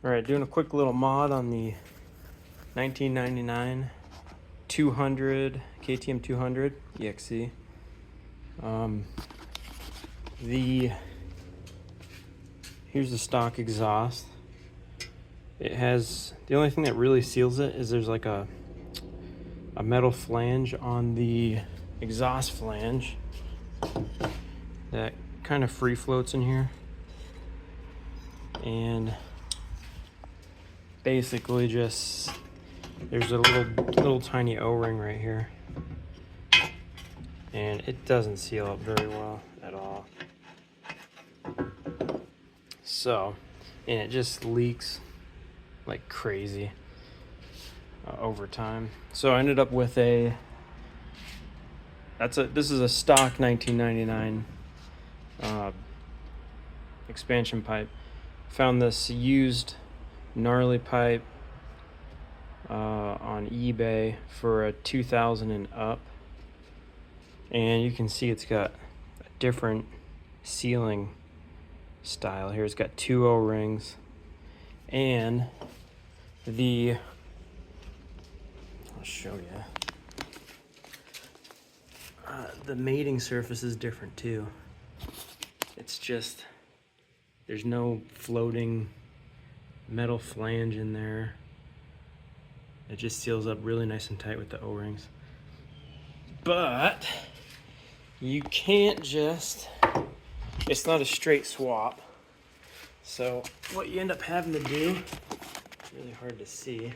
All right, doing a quick little mod on the 1999 200 KTM 200 EXC. Here's the stock exhaust. It has, the only thing that really seals it is there's like a metal flange on the exhaust flange that kind of free floats in here, and basically just there's a little tiny o-ring right here, and it doesn't seal up very well at all. So, and it just leaks like crazy over time. So I ended up with this is a stock 1999 expansion pipe. Found this used gnarly pipe on eBay for a 2000 and up, and you can see it's got a different sealing style here. It's got two O-rings, and I'll show you, the mating surface is different too. It's just, there's no floating metal flange in there. It just seals up really nice and tight with the O-rings. But you can't just, it's not a straight swap. So what you end up having to do, it's really hard to see.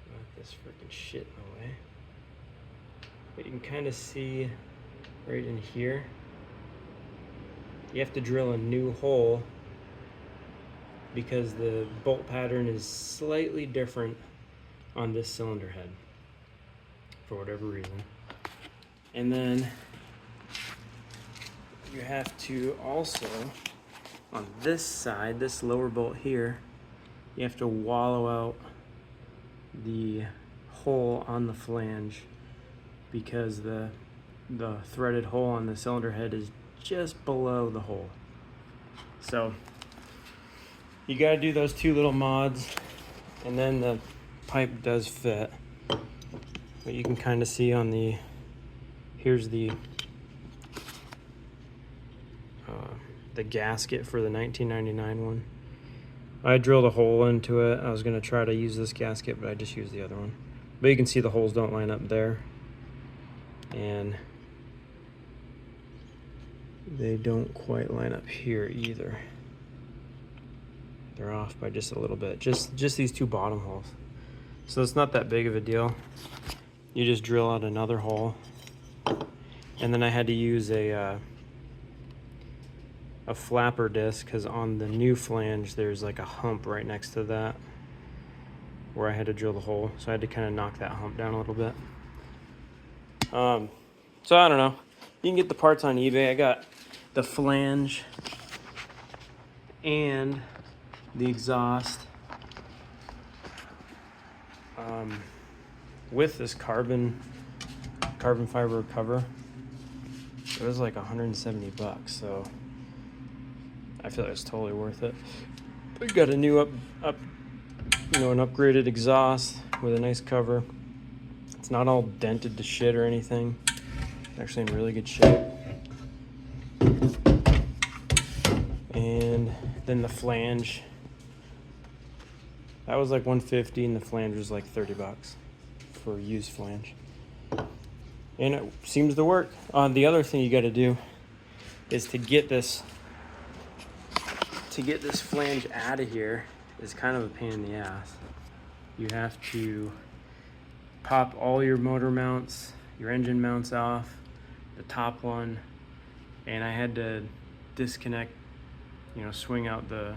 Knock this freaking shit away. But you can kind of see right in here. You have to drill a new hole because the bolt pattern is slightly different on this cylinder head for whatever reason. And then you have to also, on this side, this lower bolt here, you have to wallow out the hole on the flange because the threaded hole on the cylinder head is just below the hole. So you got to do those two little mods, and then the pipe does fit. But you can kind of see on the, here's the gasket for the 1999 one. I drilled a hole into it. I was going to try to use this gasket, but I just used the other one. But you can see the holes don't line up there, and they don't quite line up here either. They're off by just a little bit, just these two bottom holes. So it's not that big of a deal. You just drill out another hole, and then I had to use a flapper disc because on the new flange there's like a hump right next to that where I had to drill the hole. So I had to kind of knock that hump down a little bit. So I don't know. You can get the parts on eBay. I got the flange and the exhaust with this carbon fiber cover. It was like 170 bucks, so I feel like it's totally worth it. We got a new an upgraded exhaust with a nice cover. It's not all dented to shit or anything. It's actually in really good shape. And then the flange, that was like 150, and the flange was like 30 bucks for a used flange. And it seems to work. The other thing you got to do is to get this flange out of here is kind of a pain in the ass. You have to pop all your motor mounts, your engine mounts off, the top one, and I had to disconnect, swing out the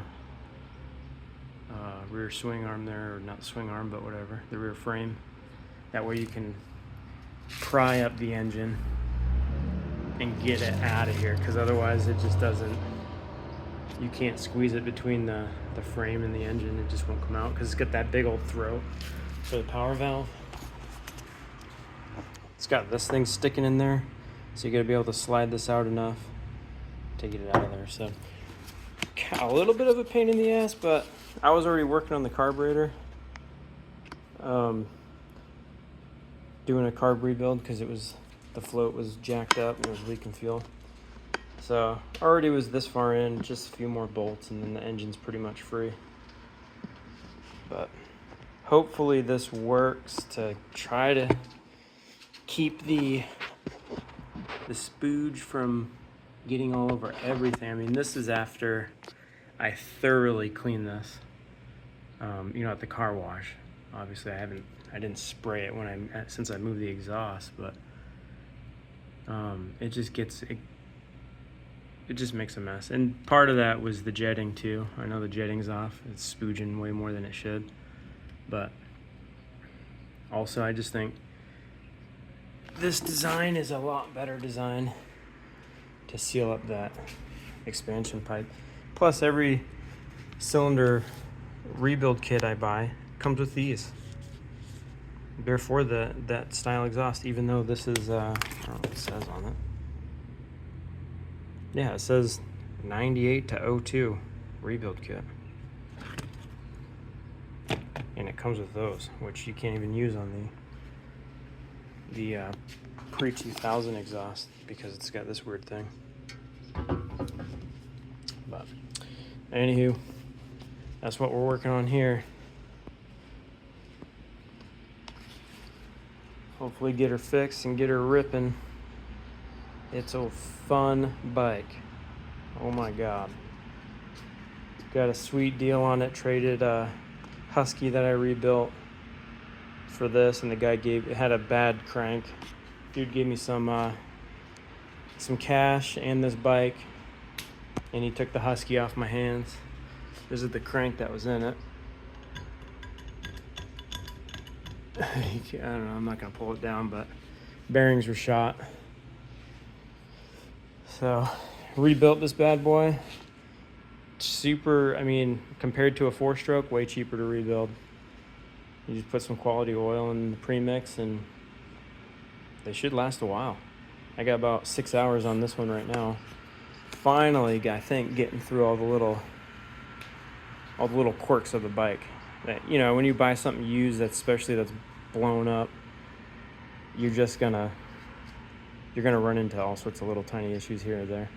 rear swing arm there, or not the swing arm, but whatever, the rear frame. That way you can pry up the engine and get it out of here, because otherwise it just doesn't, you can't squeeze it between the frame and the engine. It just won't come out because it's got that big old throat for the power valve. It's got this thing sticking in there, so you got to be able to slide this out enough to get it out of there. So a little bit of a pain in the ass, but I was already working on the carburetor, doing a carb rebuild because the float was jacked up and it was leaking fuel. So already was this far in, just a few more bolts and then the engine's pretty much free. But hopefully this works to try to keep the spooge from getting all over everything. I mean, this is after I thoroughly cleaned this, at the car wash. Obviously I didn't spray it since I moved the exhaust, but it just makes a mess. And part of that was the jetting too. I know the jetting's off. It's spooging way more than it should. But also I just think this design is a lot better design to seal up that expansion pipe. Plus every cylinder rebuild kit I buy comes with these. They're for that style exhaust, even though this is, I don't know what it says on it. Yeah, it says 98 to 02 rebuild kit. And it comes with those, which you can't even use on the pre-2000 exhaust because it's got this weird thing. But anywho, that's what we're working on here. Hopefully get her fixed and get her ripping. It's a fun bike. Oh my God. Got a sweet deal on it. Traded a Husky that I rebuilt for this, and the guy had a bad crank. Dude gave me some cash and this bike, and he took the Husky off my hands. This is the crank that was in it. I don't know, I'm not gonna pull it down, but bearings were shot. So rebuilt this bad boy. Super, I mean, compared to a 4-stroke, way cheaper to rebuild. You just put some quality oil in the premix and they should last a while. I got about 6 hours on this one right now. Finally, I think, getting through all the little quirks of the bike. That, when you buy something used, especially that's blown up, you're gonna run into all sorts of little tiny issues here or there.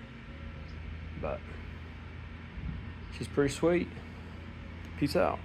But she's pretty sweet. Peace out.